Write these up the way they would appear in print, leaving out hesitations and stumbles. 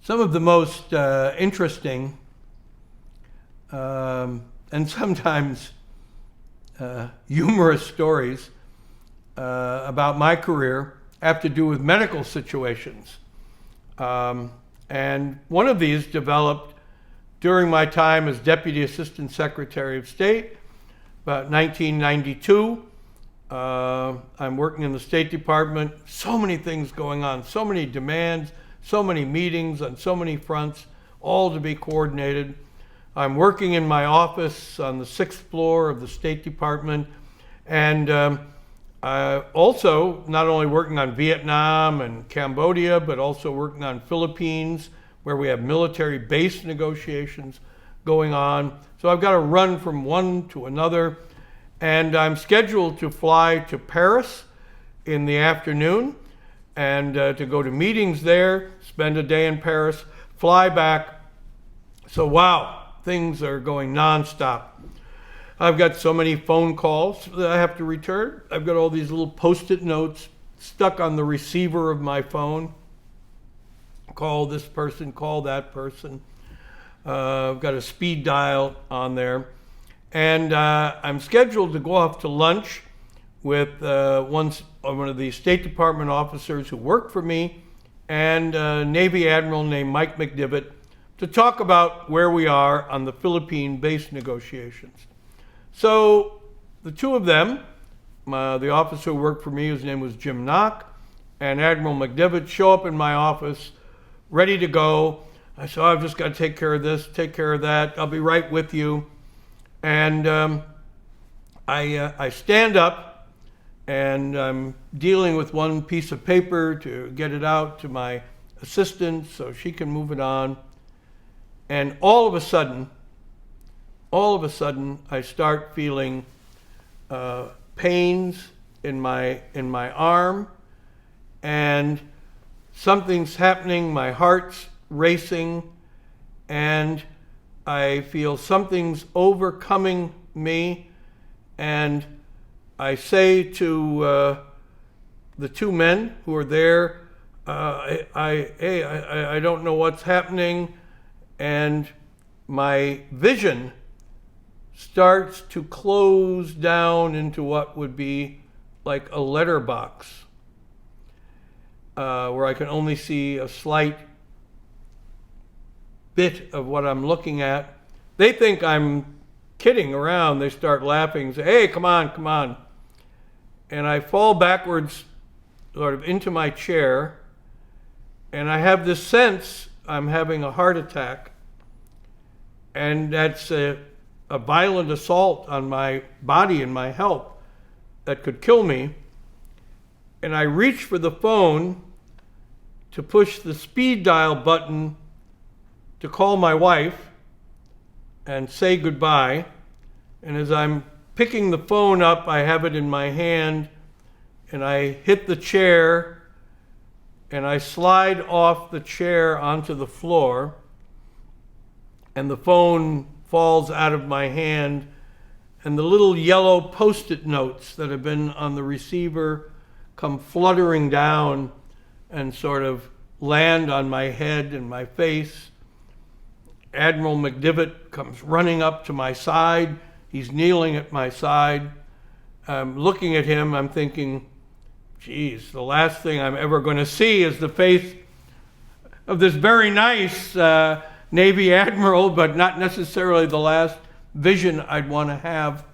Some of the most interesting and sometimes humorous stories about my career have to do with medical situations. And one of these developed during my time as Deputy Assistant Secretary of State, about 1992. I'm working in the State Department, so many things going on, so many demands, so many meetings on so many fronts, all to be coordinated. I'm working in my office on the 6th floor of the State Department, and also not only working on Vietnam and Cambodia, but also working on Philippines, where we have military base negotiations going on. So I've got to run from one to another, and I'm scheduled to fly to Paris in the afternoon and to go to meetings there, spend a day in Paris, fly back. So wow, things are going nonstop. I've got so many phone calls that I have to return. I've got all these little Post-it notes stuck on the receiver of my phone. Call this person, call that person. I've got a speed dial on there. And I'm scheduled to go off to lunch with one of the State Department officers who worked for me and a Navy Admiral named Mike McDivitt to talk about where we are on the Philippine base negotiations. So the two of them, the officer who worked for me, his name was Jim Knock, and Admiral McDivitt, show up in my office ready to go. I said, I've just got to take care of this, take care of that. I'll be right with you. And I stand up and I'm dealing with one piece of paper to get it out to my assistant so she can move it on. And all of a sudden, I start feeling pains in my arm, and something's happening. My heart's racing, and I feel something's overcoming me, and I say to the two men who are there, I don't know what's happening, and my vision starts to close down into what would be like a letterbox, where I can only see a slight bit of what I'm looking at. They think I'm kidding around. They start laughing, say, hey, come on, come on. And I fall backwards sort of into my chair, and I have this sense I'm having a heart attack, and that's a violent assault on my body and my health that could kill me. And I reach for the phone to push the speed dial button to call my wife and say goodbye. And as I'm picking the phone up, I have it in my hand, and I hit the chair, and I slide off the chair onto the floor, and the phone falls out of my hand, and the little yellow Post-it notes that have been on the receiver come fluttering down and sort of land on my head and my face. Admiral McDivitt comes running up to my side. He's kneeling at my side. I'm looking at him. I'm thinking, geez, the last thing I'm ever going to see is the face of this very nice Navy Admiral, but not necessarily the last vision I'd want to have.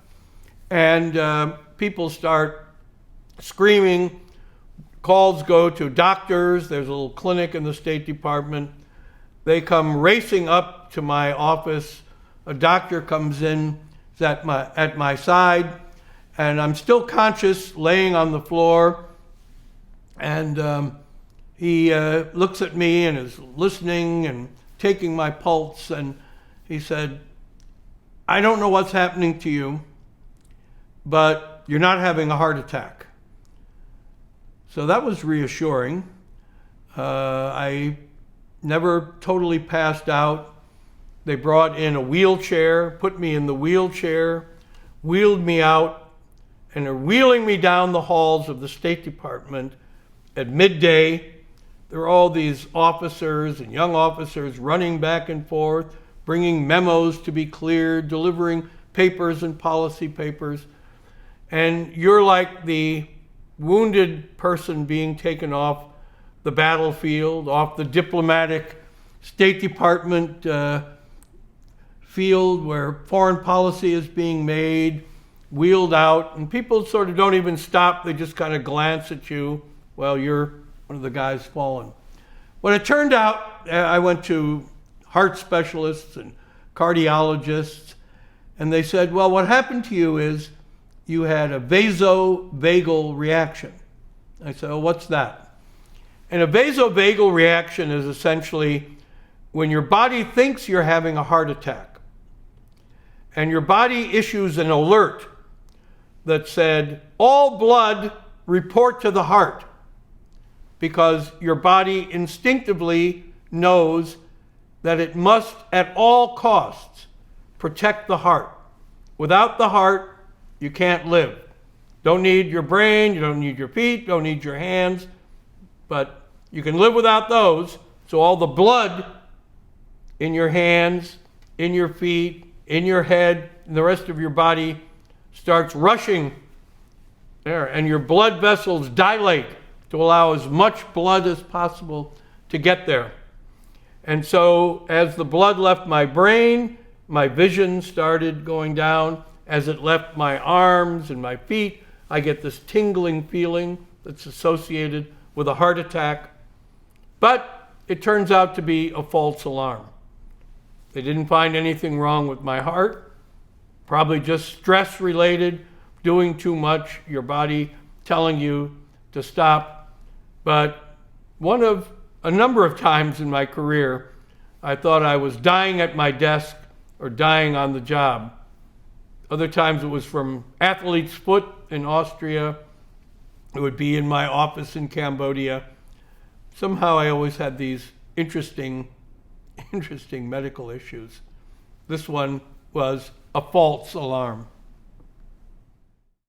And people start screaming. Calls go to doctors. There's a little clinic in the State Department. They come racing up to my office. A doctor comes in, is at my side, and I'm still conscious, laying on the floor. And he looks at me and is listening and taking my pulse, and he said, I don't know what's happening to you, but you're not having a heart attack. So that was reassuring. I never totally passed out. They brought in a wheelchair, put me in the wheelchair, wheeled me out, and are wheeling me down the halls of the State Department at midday there are all these officers and young officers running back and forth, bringing memos to be cleared, delivering papers and policy papers. And you're like the wounded person being taken off the battlefield, off the diplomatic State Department field where foreign policy is being made, wheeled out, and people sort of don't even stop. They just kind of glance at you. Well, you're one of the guys fallen. When it turned out, I went to heart specialists and cardiologists, and they said, well, what happened to you is you had a vasovagal reaction. I said, oh, what's that? And a vasovagal reaction is essentially when your body thinks you're having a heart attack, and your body issues an alert that said, all blood report to the heart, because your body instinctively knows that it must at all costs protect the heart. Without the heart, you can't live. Don't need your brain, you don't need your feet, don't need your hands, but you can live without those. So all the blood in your hands, in your feet, in your head, and the rest of your body starts rushing there, and your blood vessels dilate to allow as much blood as possible to get there. And so as the blood left my brain, my vision started going down. As it left my arms and my feet, I get this tingling feeling that's associated with a heart attack. But it turns out to be a false alarm. They didn't find anything wrong with my heart, probably just stress related, doing too much, your body telling you to stop. But a number of times in my career, I thought I was dying at my desk or dying on the job. Other times it was from athlete's foot in Austria. It would be in my office in Cambodia. Somehow I always had these interesting medical issues. This one was a false alarm.